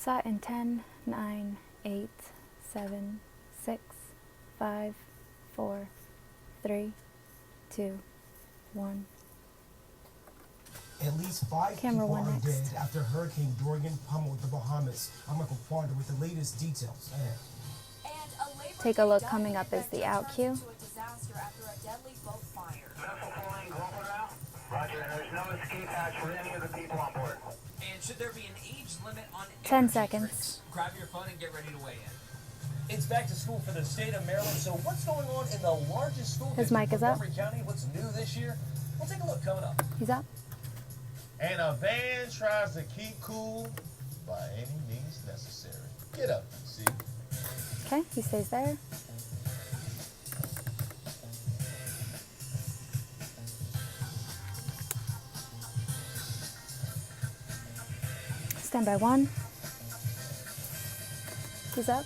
Sat in 10, 9, 8, 7, 6, 5, 4, 3, 2, 1. At least 5 Camera people one are next. dead after Hurricane Dorian pummeled the Bahamas. I'm Michael Quandra with the latest details. Take a look. Coming up is the out cue. Roger, there's no escape hatch for any of the people on board. And should there be an age limit on 10 energy seconds. drinks? Grab your phone and get ready to weigh in. It's back to school for the state of Maryland. So what's going on in the largest school His district mic in is up. Montgomery County? What's new this year? We'll take a look coming up. He's up. And a van tries to keep cool by any means necessary. Get up, see? Okay, he stays there. Stand by 1. He's up.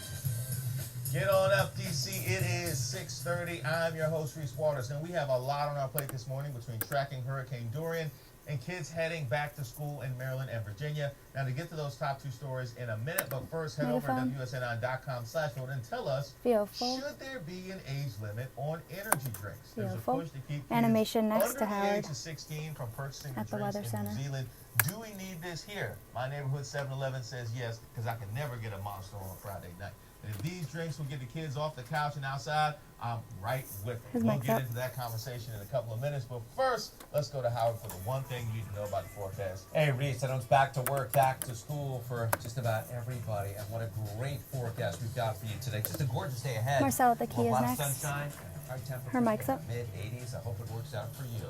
Get on up, DC. It is 6:30. I'm your host, Reese Waters, and we have a lot on our plate this morning between tracking Hurricane Dorian and kids heading back to school in Maryland and Virginia. Now, to get to those top 2 stories in a minute, but first, head over to WSNI.com/vote and tell us, Beautiful. should there be an age limit on energy drinks? There's a Beautiful. push to keep kids Animation next under to the Howard age of 16 from purchasing at the drinks Weather in Center. New Zealand. Do we need this here? My neighborhood 7-Eleven says yes, because I can never get a Monster on a Friday night. And if these drinks will get the kids off the couch and outside, I'm right with them. His We'll mic's get up. into that conversation in a couple of minutes. But first, let's go to Howard for the one thing you need to know about the forecast. Hey, Reese, I know it's back to work, back to school for just about everybody. And what a great forecast we've got for you today. Just a gorgeous day ahead. Marcel at the key a is lot next. of sunshine, high temperature. Her mic's up. Mid-80s. I hope it works out for you.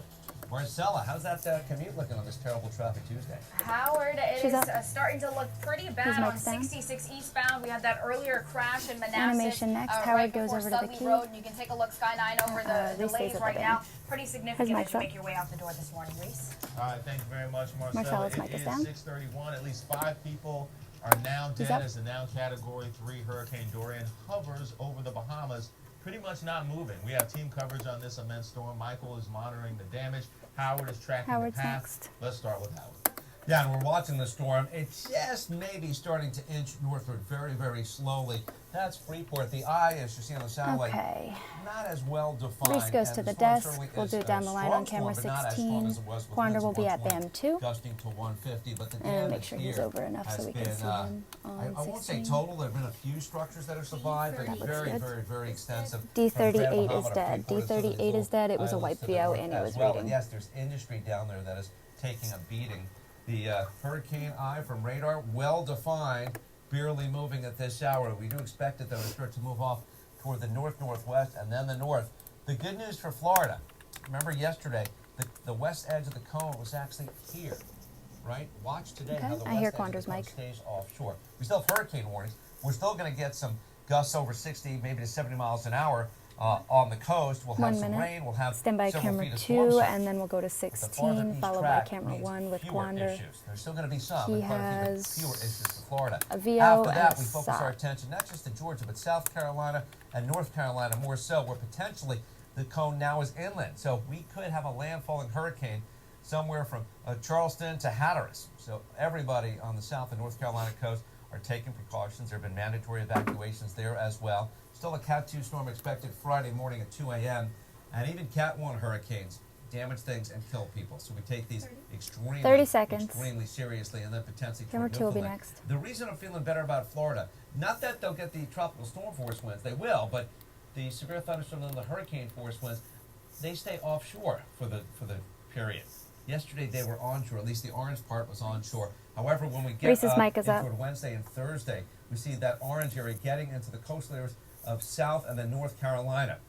Marcella, how's that commute looking on this terrible traffic Tuesday? Howard, it She's is up. Starting to look pretty His bad on mic's down. 66 eastbound. We had that earlier crash in Manassas. Animation next. Right Howard goes before over to the Studley key. Road, and you can take a look, Sky 9 over the Reese stays delays at the right van. now. Pretty significant mic's as you up. make your way out the door this morning, Reese. All right, thank you very much, Marcella. Marcella's mic is down. 6:31. At least 5 people are now He's dead up. as the now Category 3 Hurricane Dorian hovers over the Bahamas, pretty much not moving. We have team coverage on this immense storm. Michael is monitoring the damage. Howard is tracking Howard's the path. next. Let's start with Howard. Yeah, and we're watching the storm. It's just maybe starting to inch northward very, very slowly. That's Freeport. The eye, as you see on the satellite, Okay. not as well defined. Reese goes and to the storm desk. certainly We'll is do it a down the line strong on camera storm, but not as 16. strong as it was with Quandra winds will of be at 120, BAM 2. gusting to 150. But the And damage make sure he's here over enough so has we can been, see him on I won't say 16. total. There have been a few structures that have survived, but That looks very, good. very, very extensive. D38 From is Grand dead. Bahama to Freeport, D38 is dead. It was a islands white to the VO north and it as was well. reading. And yes, there's industry down there that is taking a beating. The hurricane eye from radar, well defined, barely moving at this hour. We do expect it, though, to start to move off toward the north-northwest and then the north. The good news for Florida, remember yesterday, the west edge of the cone was actually here, right? Watch today how the I west hear edge of Quandra's the cone mic. stays offshore. We still have hurricane warnings. We're still going to get some gusts over 60, maybe to 70 miles an hour on the coast. We'll have 1 some minute. rain. We'll have Stand by several camera feet of storm 2, surge. and then we'll go to The farther 16, east followed by track camera means 1 with fewer Quandra. issues. There's still going to be some, He but quite a few, but has fewer issues for Florida. a VO After that, and we a focus SOT. our attention not just to Georgia, but South Carolina and North Carolina more so, where potentially the cone now is inland. So we could have a landfalling hurricane somewhere from Charleston to Hatteras. So everybody on the South and North Carolina coast are taking precautions. There have been mandatory evacuations there as well. Still a Cat 2 storm expected Friday morning at 2 a.m. And even Cat 1 hurricanes damage things and kill people. So we take these extremely, 30 seconds. extremely seriously, and then potentially Camera toward 2 will be Newfoundland. next. The reason I'm feeling better about Florida, not that they'll get the tropical storm force winds, they will, but the severe thunderstorms and the hurricane force winds, they stay offshore for the period. Yesterday they were onshore, at least the orange part was onshore. However, when we get Reese's up mic is up. toward Wednesday and Thursday, we see that orange area getting into the coastal areas of South and then North Carolina.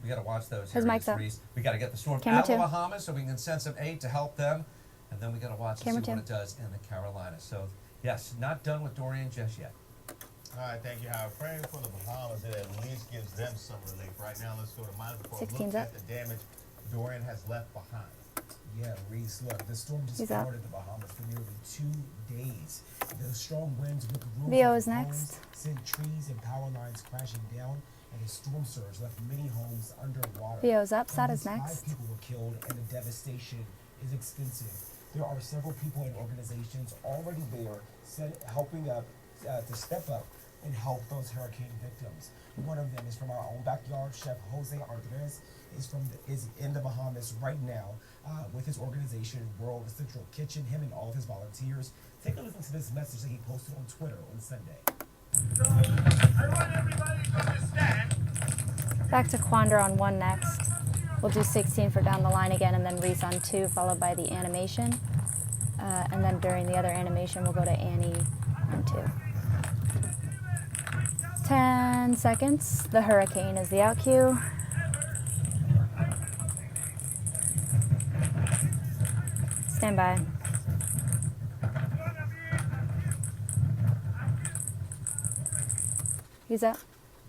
We got to watch those His areas, mic's up. Reese. We got to get the storm Camera out of the 2. Bahamas so we can send some aid to help them, and then we got to watch and Camera see what 2. it does in the Carolinas. So, yes, not done with Dorian just yet. All right, thank you, Howard. Praying for the Bahamas, it at least gives them some relief. Right now, let's go to Monica for a 16's look up. at the damage Dorian has left behind. Yeah, Reese, look, the storm just He's up. flooded the Bahamas for nearly 2 days. The strong winds with roofs VO of is homes next. sent trees and power lines crashing down, and the storm surge left many homes underwater. VO's up. At SOT is least 5 next. people were killed, and the devastation is extensive. There are several people and organizations already there helping up to step up and help those hurricane victims. One of them is from our own backyard. Chef Jose Andres is in the Bahamas right now with his organization World Central Kitchen. Him and all of his volunteers. Take a listen to this message that he posted on Twitter on Sunday. So, I want everybody to understand. Back to Quandra on 1 next. We'll do 16 for down the line again, and then Reese on 2, followed by the animation. And then during the other animation, we'll go to Annie on 2. 10 seconds. The hurricane is the out cue. Stand by. He's up.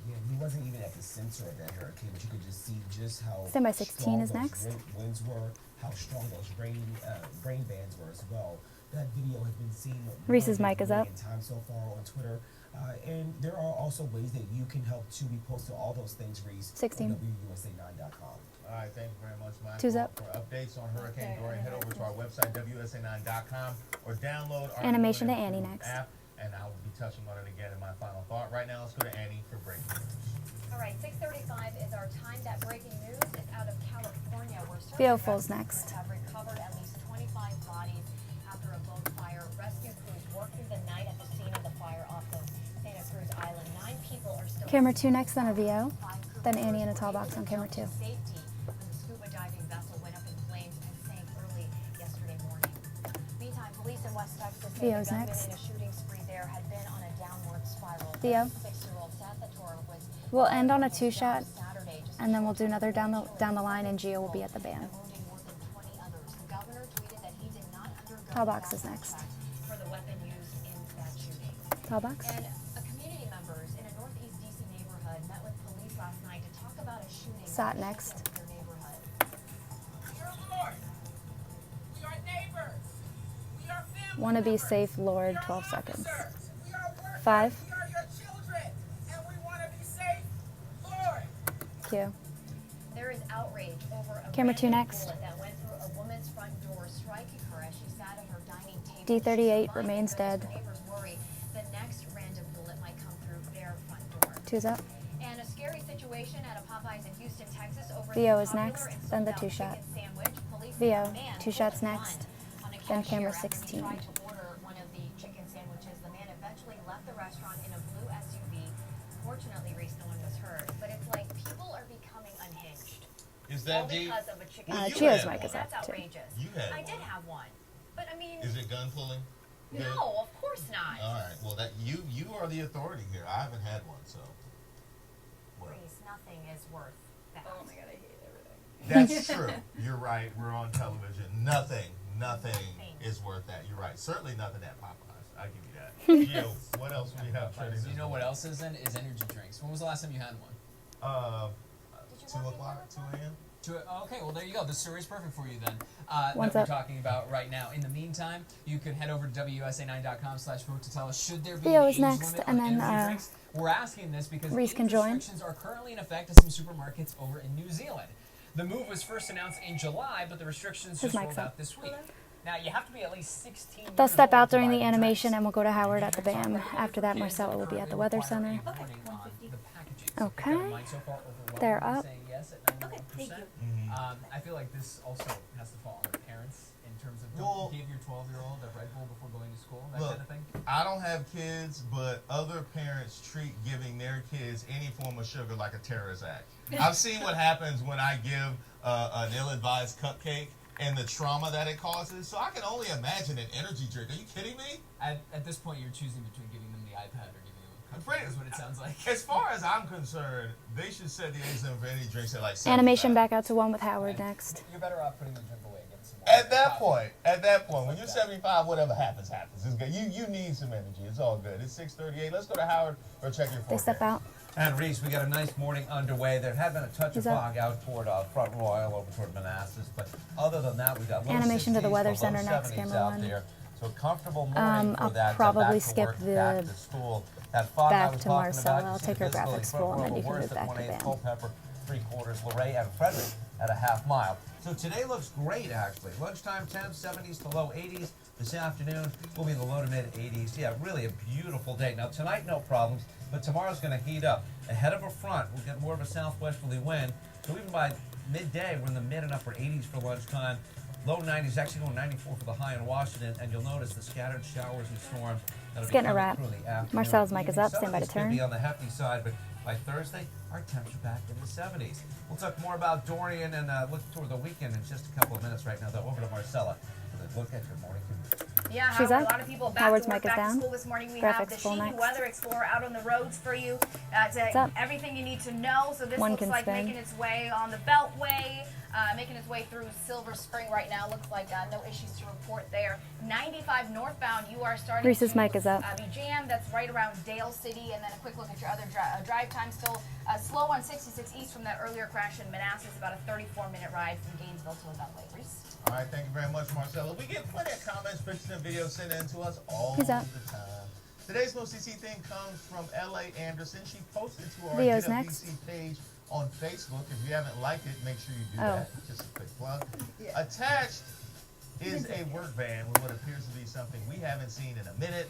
Yeah, he wasn't even at the center of that hurricane, but you could just see just how Stand by 16 strong is those next. winds were, how strong those rain bands were as well. That video has been seen Reese's more mic than is a up. million times so far on Twitter. And there are also ways that you can help too. We posted all those things, Reese, 16. on WUSA9.com. All right, thank you very much, Mike. Two's up. For updates on Hurricane Dorian, head over to our website, WUSA9.com, or download our Animation new to Annie improved next. app, and I will be touching on it again in my final thought. Right now, let's go to Annie for breaking news. All right, 6:35 is our time. That breaking news is out of California, where search Theo and Foles rescue next. crews have recovered at least 25 bodies after a boat fire. Rescue crews worked through the night at the scene of the fire off of Santa Cruz Island. 9 people are still. Camera 2 next, then a VO. 5 crew Then Annie in a members tall were box able on to camera jump to 2. Safety when the scuba diving vessel went up in flames and sank early yesterday morning. Meantime, police in West Texas say the VO's gunman next. in a shooting spree there had been on a downward spiral. Theo. 6-year-old Sathator was. We'll end on a 2 shot, Saturday, just and then we'll do another down the line, and Gio will be at the band. and wounding more than 20 others. The governor tweeted that he did not undergo Tall box is background next. checks for the weapon used in that shooting. Tall box. And community members in a northeast DC neighborhood met with police last night to talk about a shooting Sot that next. happened in their neighborhood. Dear Lord, we are neighbors. We are family. Wanna be members. safe, Lord, We are 12 seconds. officers. We are workers. 5. We are your children, and we want to be safe, Lord. Q. There is outrage over a Camera 2 random next. bullet that went through a woman's front door, striking her as she sat at her dining table. D38 She's remains surviving, dead. but Neighbors worry the next random bullet might come through their front door. 2's up. And a scary situation at a Popeyes in Houston, Texas over VO the is popular next, and then the sold-out 2-shot. chicken sandwich. Police VO, say a man 2 shots pulled a next, gun on a then cashier camera after he 16. tried to order one of the chicken sandwiches. The man eventually left the restaurant in a blue SUV. Fortunately, Reese, no one was hurt. But it's like people are becoming unhinged. Is All that the? because of a chicken Well, you Gio's had mic one. is up, That's too. outrageous. You had I did one. have one. But I mean, Is it gun pulling? Good? no, of course not. All right. Well, that you are the authority here. I haven't had one, so. What? Reese, nothing is worth that. Oh my God, I hate everything. That's true. You're right. We're on television. Nothing is worth that. You're right. Certainly nothing at Popeyes. I give you that. Gio, what else do we have trending? You know what else is in? Is energy drinks. When was the last time you had one? Did you 2 walk in o'clock, here 2 a.m. Okay, well there you go. The story is perfect for you then. One's that we're up. talking about right now. In the meantime, you can head over to WUSA9.com/vote to tell us should there be Theo an is age next, limit and on then, energy drinks. We're asking this because Reese age can join. restrictions are currently in effect at some supermarkets over in New Zealand. The move was first announced in July, but the restrictions His just mic's rolled up. out this week. Now you have to be at least 16. They'll years step old out to during buy the animation, drinks. and we'll go to Howard Energy at the drinks are BAM. regulated After for that, kids, Marcella will be at the they Weather require Center. a warning on the packaging. So Okay. keep that in mind. So far, overwhelmingly They're up. saying yes at 91%. I feel like this also has to fall on the parents in terms of Well- don't give your 12-year-old a Red Bull before going to school, that Look, kind of thing. I don't have kids, but other parents treat giving their kids any form of sugar like a terrorist act. I've seen what happens when I give an ill-advised cupcake and the trauma that it causes. So I can only imagine an energy drink. Are you kidding me? At this point, you're choosing between giving them the iPad or giving them a Friend- cupcake, is what it sounds like. As far as I'm concerned, they should set the age limit for any drinks at like 75. Animation back out to 1 with Howard next. You're better off putting the drink away and getting some more. At that point, when you're 75, whatever happens, happens. It's good. You need some energy. It's all good. It's 6:38. Let's go to Howard or check your They forecast. step out. And Reese, we got a nice morning underway. There had been a touch of He's up. fog out toward Front Royal, over toward Manassas, but other than that, we got low Animation to the 60s, Weather low Center next, 70s camera out 1. there. So a comfortable morning for I'll that. probably back to skip work, the back to school. That fog I back was to talking Marcella. about, you I'll see take her visibly graphics Front school, and Royal, then you the can worst move at back to 1/8 BAM. Culpeper. 3/4, Luray and Frederick at a half mile. So today looks great, actually. Lunchtime temps, 70s to low 80s. This afternoon, we'll be in the low to mid 80s. Yeah, really a beautiful day. Now, tonight, no problems, but tomorrow's going to heat up. Ahead of a front, we'll get more of a southwesterly wind. So even by midday, we're in the mid and upper 80s for lunchtime. Low 90s, actually going 94 for the high in Washington. And you'll notice the scattered showers and storms that'll It's be getting a coming wrap. through in the afternoon. Marcel's mic is up. Some Stand of by to these could turn. be on the hefty side, but by Thursday, our temps are back in the 70s. We'll talk more about Dorian and look toward the weekend in just a couple of minutes. Right now, though, over to Marcella with a look at your morning commute. Yeah, She's Howard, up. a lot of people back Howard's to work, mic is back to down. school this morning. We Graphics have the full Sheeny next. Weather Explorer out on the roads for you. up? Everything you need to know. So this One looks can like spin. making its way on the Beltway, making its way through Silver Spring right now. Looks like no issues to report there. 95 northbound, you are starting Reese's to mic is up. be jammed. That's right around Dale City. And then a quick look at your other drive time. Still slow on 66 east from that earlier crash in Manassas. About a 34-minute ride from Gainesville to the Beltway. Reese? All right, thank you very much, Marcella. We get plenty of comments, pictures, and videos sent in to us all He's the up. time. Today's Most DC thing comes from L.A. Anderson. She posted to our Leo's Get Up next. DC page on Facebook. If you haven't liked it, make sure you do Oh. that. Just a quick plug. Attached is a work van with what appears to be something we haven't seen in a minute.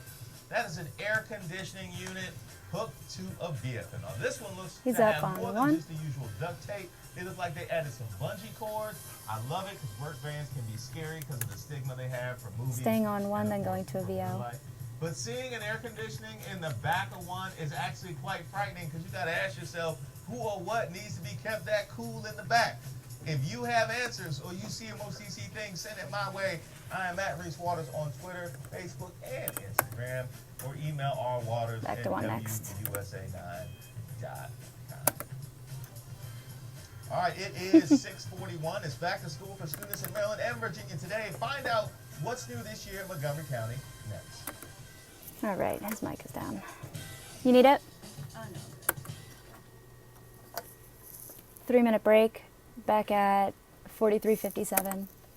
That is an air conditioning unit hooked to a vehicle. Now, this one looks He's to up have on more one. than just the usual duct tape. It looks like they added some bungee cords. I love it because work vans can be scary because of the stigma they have from movies. Staying on one, and, then of going course, to a from real VO. life. But seeing an air conditioning in the back of one is actually quite frightening because you got to ask yourself who or what needs to be kept that cool in the back. If you have answers or you see a Most DC thing, send it my way. I am at Reese Waters on Twitter, Facebook, and Instagram, or email rwaters Back to one next. usa9.com. All right, it is 6:41. It's back to school for students in Maryland and Virginia today. Find out what's new this year in Montgomery County next. All right, his mic is down. You need it? 3-minute break. Back at 43:57.